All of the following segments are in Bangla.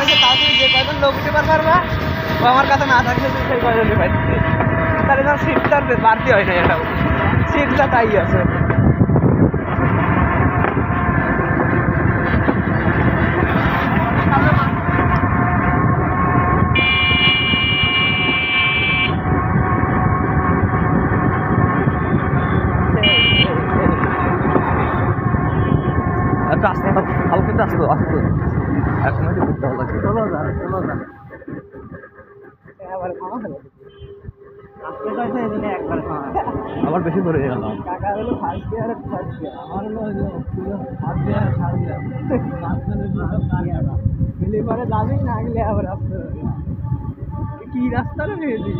আছে তাও তুমি যে কয়জন লোক উঠে পারবা ও আমার কাছে না থাকলে তুমি সেই কয়জন পাইতে তাহলে তোমার সিটটা বাড়তি হয় না এটাও সিটটা তাই আছে রাস্তাটা হালকা রাস্তা আসতে এখন করতে হবে 16,000 আবার বেশি ধরে গেল টাকা হলো ফার্স্ট ইয়ার আমার হলো ফার্স্ট ইয়ার থার্ড ইয়ার গেলে পরে যাবি না গেলে আবার রাস্তা কি রাস্তা রে মেয়েদি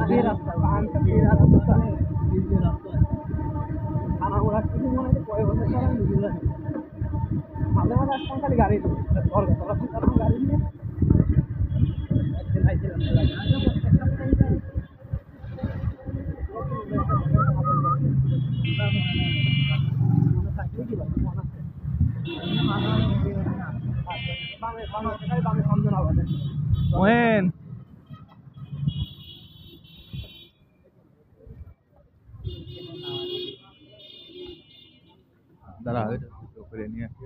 কি রাস্তা বাংলা কি রাস্তা আমার ওরা কিছু মনে হয় কয় বছর ধরে আমি বুঝি না মাঝে মাঝে আসতাম খালি গাড়ি গাড়ি নিয়ে মোহেন দাঁড়া করে নিয়ে আসি